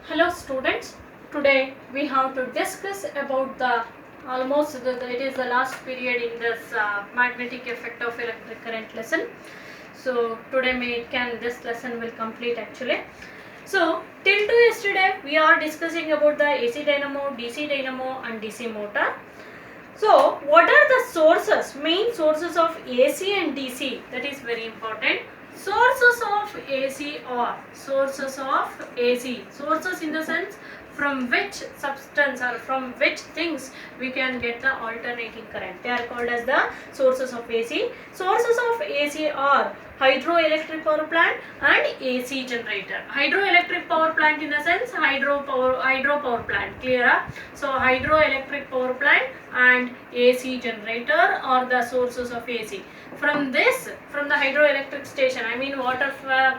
Hello students, today we have to discuss about it is the last period in this magnetic effect of electric current lesson. So today this lesson will complete actually. So till to yesterday we are discussing about the AC dynamo, DC dynamo and DC motor. So what are the sources, main sources of AC and DC? That is very important. Sources of AC or sources of AC. Sources in the sense from which substance or from which things we can get the alternating current. They are called as the sources of AC. Sources of AC are hydroelectric power plant and AC generator. Hydroelectric power plant in the sense hydro power plant. Clear? So hydroelectric power plant and AC generator are the sources of AC. From the hydroelectric station, I mean water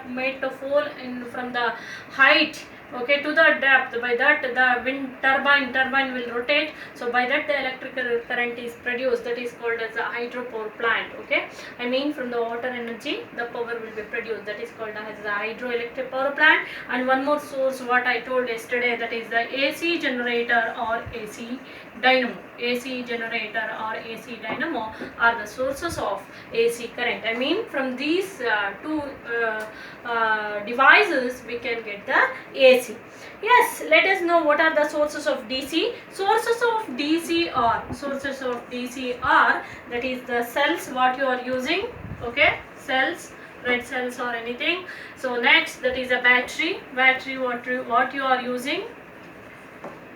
made to fall from the height, okay, to the depth. By that the wind turbine will rotate, so by that the electrical current is produced. That is called as a hydropower plant. Okay, I mean from the water energy the power will be produced. That is called as the hydroelectric power plant. And one more source what I told yesterday, that is the AC generator or AC dynamo. AC generator or AC dynamo are the sources of AC current. I mean from these two devices we can get the AC. Yes, let us know what are the sources of DC. Sources of DC are that is the cells what you are using. Okay, cells, red cells or anything. So next, that is a battery what you are using.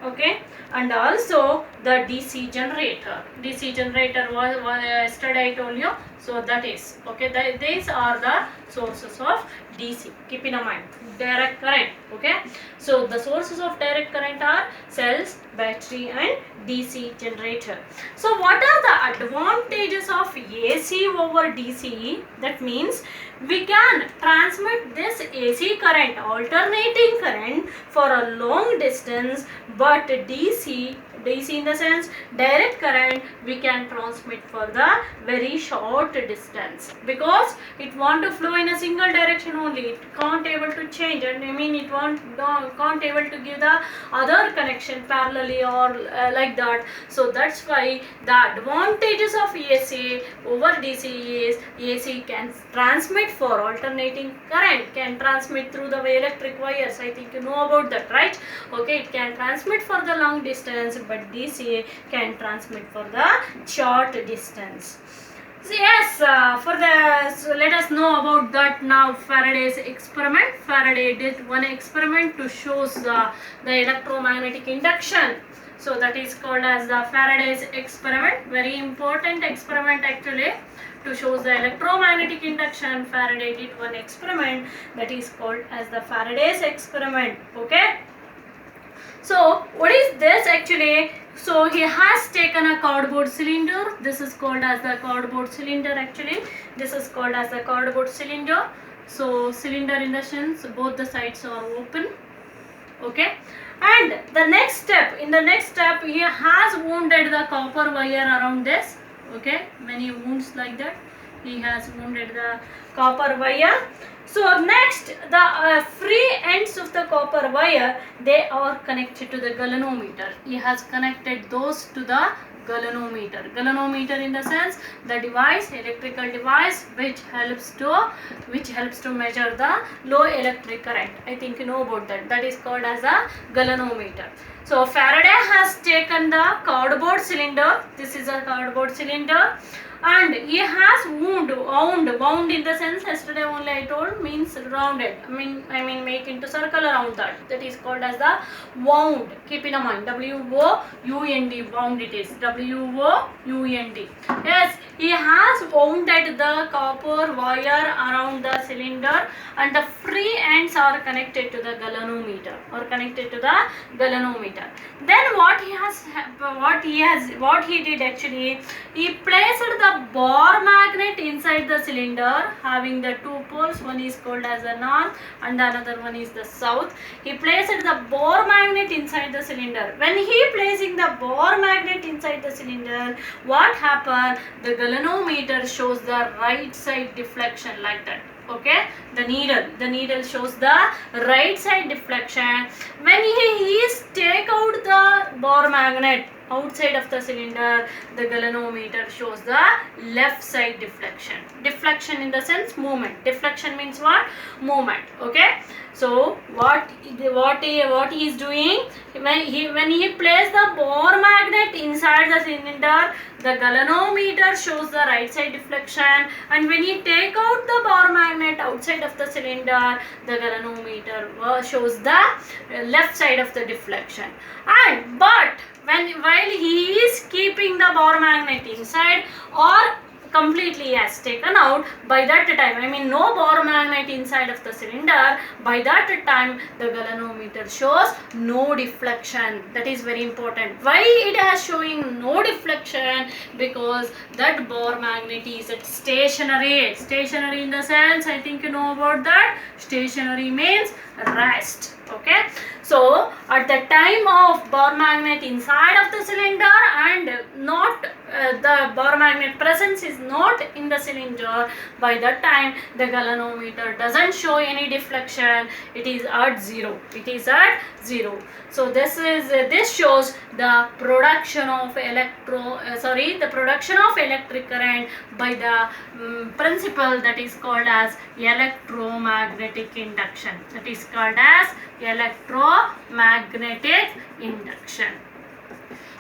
Okay, and also the DC generator was yesterday I told you. So that is okay, these are the sources of DC. Keep in mind direct current. Okay, so the sources of direct current are cells, battery and DC generator. So what are the advantages of AC over DC? That means we can transmit this AC current, alternating current, for a long distance, but DC in the sense direct current we can transmit for the very short distance, because it want to flow in a single direction only. It can't able to change, and I mean it can't able to give the other connection parallelly or like that. So that's why the advantages of AC over DC is AC can transmit for alternating current, can transmit through the electric wires. I think you know about that, right? Okay, it can transmit for the long distance, but DC can transmit for the short distance. So yes, so let us know about that now. Faraday's experiment. Faraday did one experiment to show the electromagnetic induction. So that is called as the Faraday's experiment. Very important experiment actually to show the electromagnetic induction. Faraday did one experiment that is called as the Faraday's experiment. Okay. So what is this actually? So he has taken a cardboard cylinder. This is called as the cardboard cylinder actually. This is called as the cardboard cylinder. So cylinder in the sense both the sides are open. Okay. And in the next step he has wounded the copper wire around this. Okay. Many wounds like that. He has wounded the copper wire. So next, the free ends of the copper wire, they are connected to the galvanometer. He has connected those to the galvanometer. Galvanometer in the sense the device, electrical device which helps to measure the low electric current. I think you know about that. That is called as a galvanometer. So Faraday has taken the cardboard cylinder. This is a cardboard cylinder. And he has wound in the sense yesterday only I told means rounded. I mean make into circle around that. That is called as the wound. Keep in mind W-O-U-N-D, wound it is. W-O-U-N-D. Yes, he has wounded the copper wire around the cylinder, and the free ends are connected to the galvanometer Then what he did actually, he placed the Bohr magnet inside the cylinder having the two poles. One is called as the north and another one is the south. He placed the Bohr magnet inside the cylinder. When he placing the Bohr magnet inside the cylinder, what happened? The galvanometer shows the right side deflection like that. Okay, the needle shows the right side deflection. When he is take out the bore magnet outside of the cylinder, the galvanometer shows the left side deflection. Deflection in the sense movement. Deflection means what? Movement. Okay, so what he is doing, when he places the bore magnet inside the cylinder, the galvanometer shows the right side deflection, and when he take out the bore magnet outside of the cylinder, the galvanometer shows the left side of the deflection. And but while he is keeping the bore magnet inside or completely has taken out, by that time, I mean no bore magnet inside of the cylinder, by that time the galvanometer shows no deflection. That is very important. Why it has showing no deflection? Because that bore magnet is at stationary. Stationary in the sense, I think you know about that. Stationary means rest. Okay, so at the time of bore magnet inside of the cylinder and not the bore magnet presence is not in the cylinder, by that time the galvanometer doesn't show any deflection. It is at zero. It is at zero. So this shows the production of the production of electric current by the principle that is called as electromagnetic induction. That is called as electromagnetic induction.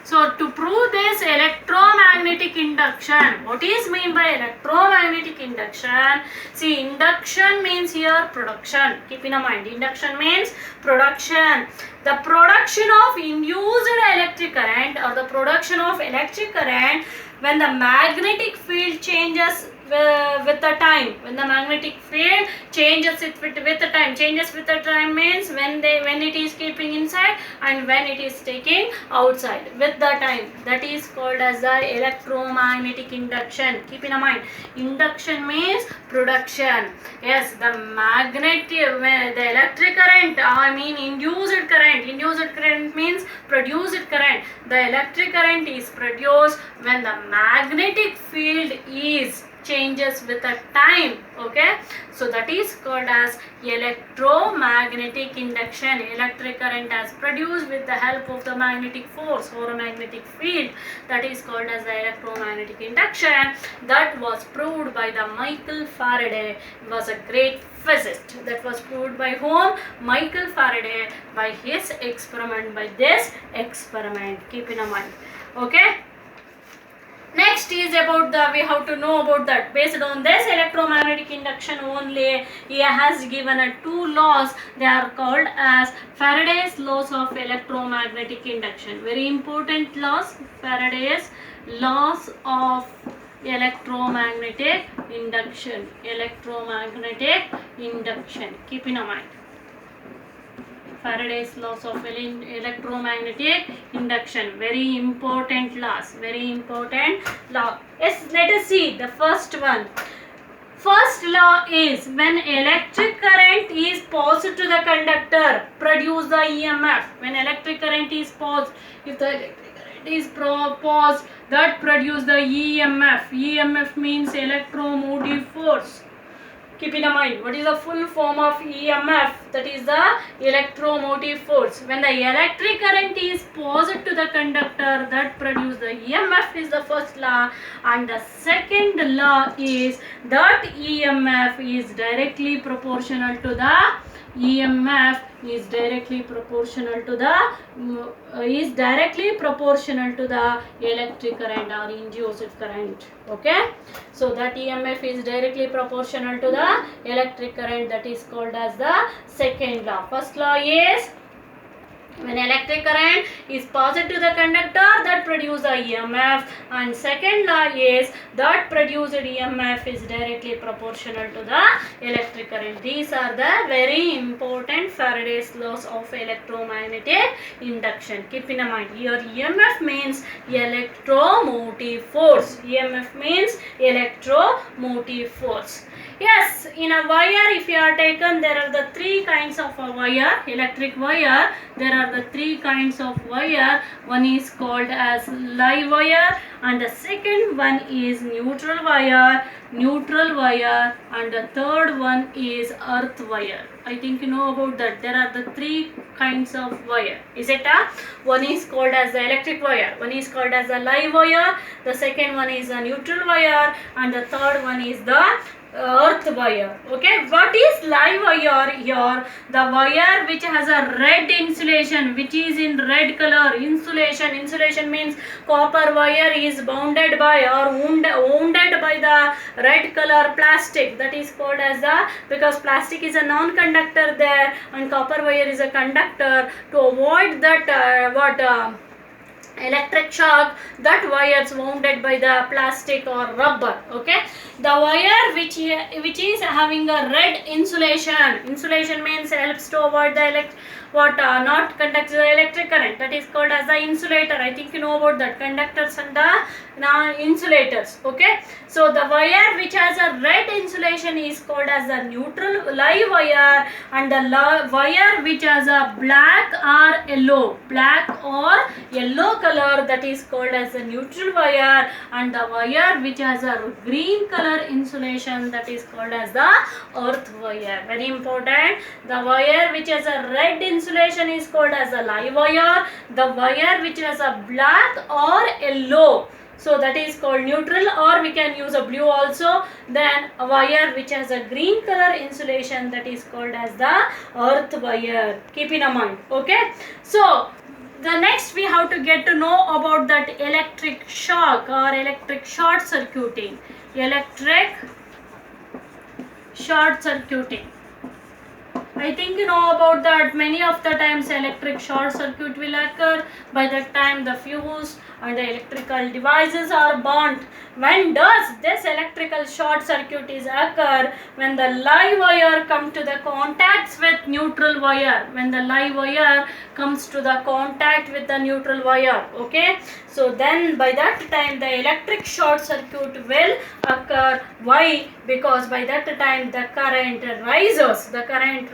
So to prove this electromagnetic induction, what is mean by electromagnetic induction? See, induction means here production. Keep in mind, induction means production. The production of induced electric current or the production of electric current when the magnetic field changes with the time. When the magnetic field changes with the time. Changes with the time means when it is keeping inside and when it is taking outside with the time. That is called as the electromagnetic induction. Keep in mind, induction means production. Yes, the electric current, I mean induced current. Induced current means produced current. The electric current is produced when the magnetic field is changes with the time. Okay, so that is called as electromagnetic induction. Electric current is produced with the help of the magnetic force or a magnetic field. That is called as the electromagnetic induction. That was proved by the Michael Faraday. He was a great physicist. That was proved by whom? Michael Faraday, by his experiment, by this experiment. Keep in mind. Okay. Next is about we have to know about that. Based on this electromagnetic induction only, he has given two laws. They are called as Faraday's laws of electromagnetic induction. Very important laws. Faraday's laws of electromagnetic induction. Electromagnetic induction. Keep in mind. Faraday's laws of electromagnetic induction. Very important laws. Very important law. Yes, let us see the first one. First law is when electric current is passed to the conductor, produce the EMF. When electric current is passed, if the electric current is passed, that produce the EMF. EMF means electromotive force. Keep in mind, what is the full form of EMF? That is the electromotive force. When the electric current is passed to the conductor, that produce the EMF is the first law. And the second law is that EMF is directly proportional to the EMF is directly proportional to the electric current or induced current. Okay, so that EMF is directly proportional to the electric current. That is called as the second law. First law is when electric current is passed to the conductor, that produce the EMF, and second law is that produced EMF is directly proportional to the electric current. These are the very important Faraday's laws of electromagnetic induction. Keep in mind, here EMF means electromotive force. EMF means electromotive force. Yes, in a wire, if you are taken, there are the three kinds of a wire, electric wire. There are the three kinds of wire. One is called as live wire, and the second one is neutral wire, and the third one is earth wire. I think you know about that. There are the three kinds of wire. Is it a? One is called as the electric wire, one is called as the live wire, the second one is a neutral wire, and the third one is the earth wire. Okay, what is live wire here? The wire which has a red insulation, which is in red color. Insulation means copper wire is bounded by or wounded by the red color plastic, that is called as the, because plastic is a non-conductor there and copper wire is a conductor. To avoid that electric shock, that wires wounded by the plastic or rubber. Okay, the wire which is having a red insulation means helps to avoid the not conduct the electric current, that is called as the insulator. I think you know about that, conductors and the insulators. Okay, so the wire which has a red insulation is called as the neutral live wire, and the wire which has a black or yellow color, that is called as the neutral wire, and the wire which has a green color insulation, that is called as the earth wire. Very important, the wire which has a red insulation is called as a live wire, the wire which has a black or yellow, so that is called neutral, or we can use a blue also. Then a wire which has a green color insulation, that is called as the earth wire. Keep in mind. Okay, so the next we have to get to know about that electric shock or electric short circuiting. Electric short circuiting, I think you know about that. Many of the times electric short circuit will occur. By that time the fuse and the electrical devices are burnt. When does this electrical short circuit is occur? When the live wire comes to the contacts with neutral wire. When the live wire comes to the contact with the neutral wire. Okay, so then by that time the electric short circuit will occur. Why? Because by that time the current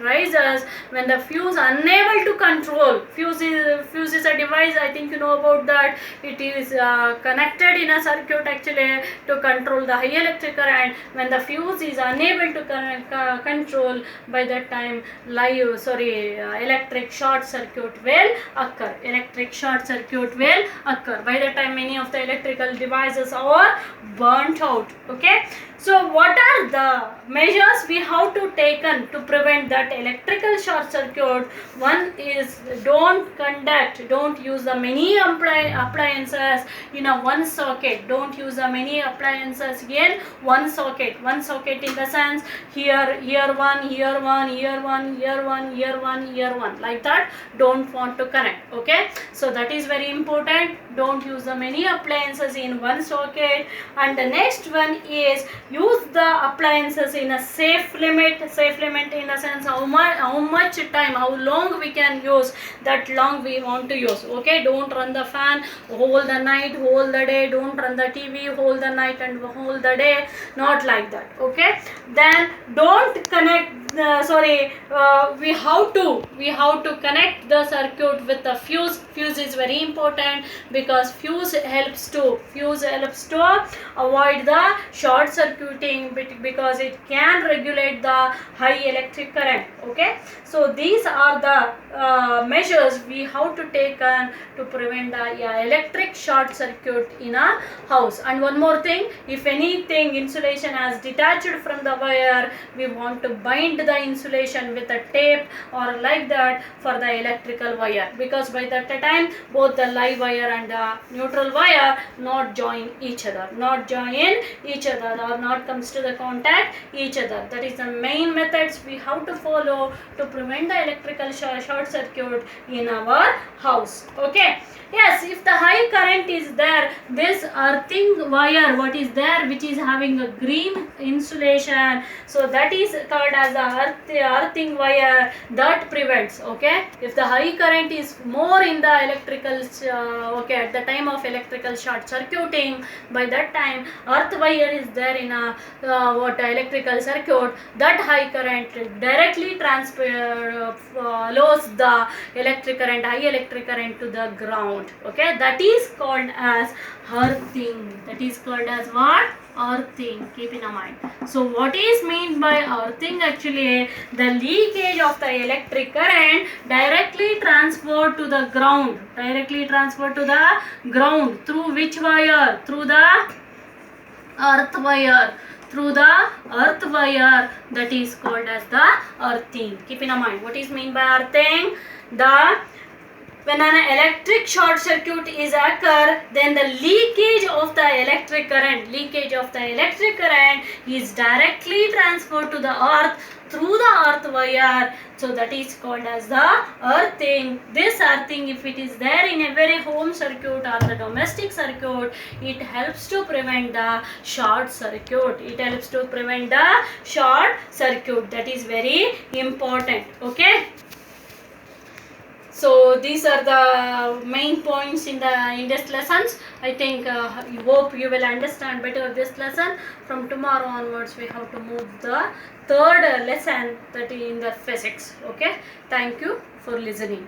rises when the fuse unable to control. Fuse is a device, I think you know about that. It is connected in a circuit actually to control the high electric current. When the fuse is unable to control, by that time electric short circuit will occur. Electric short circuit will occur. By that time many of the electrical devices are burnt out. Okay, so what are the measures we have to taken to prevent that electrical short circuit? One is don't use the many appliances in a one socket. Don't use the many appliances in one socket. One socket in the sense here one, like that. Don't want to connect. Okay, so that is very important. Don't use the many appliances in one socket. And the next one is use the appliances in a safe limit in the sense how much time, how long we can use, that long we want to use. Okay, don't run the fan whole the night, whole the day. Don't run the TV whole the night and whole the day, not like that. Okay, then don't connect we have to connect the circuit with the fuse. Fuse is very important because fuse helps to avoid the short circuiting because it can regulate the high electric current. Okay, so these are the measures we have to take to prevent the electric short circuit in a house. And one more thing, if anything insulation has detached from the wire, we want to bind the insulation with a tape or like that for the electrical wire, because by that time both the live wire and the neutral wire not join each other or not comes to the contact each other. That is the main methods we have to follow to prevent the electrical short circuit in our our house. Okay. Yes, if the high current is there, this earthing wire, what is there, which is having a green insulation, so that is called as the earthing wire that prevents. Okay, if the high current is more in the electrical, okay, at the time of electrical short circuiting, by that time earth wire is there in a what electrical circuit, that high current directly lose the electric current, high electric current to the ground. Okay, that is called as earthing. That is called as what? Earthing. Keep in mind. So what is meant by earthing? Actually, the leakage of the electric current directly transferred to the ground. Directly transferred to the ground through which wire? Through the earth wire. Through the earth wire, that is called as the earthing. Keep in mind. What is meant by earthing? When an electric short circuit is occur, then the leakage of the electric current is directly transferred to the earth through the earth wire. So that is called as the earthing. This earthing, if it is there in every home circuit or the domestic circuit, it helps to prevent the short circuit. It helps to prevent the short circuit. That is very important. Okay. So these are the main points in this lessons. I think hope you will understand better this lesson. From tomorrow onwards, we have to move the third lesson, that is in the physics. Okay. Thank you for listening.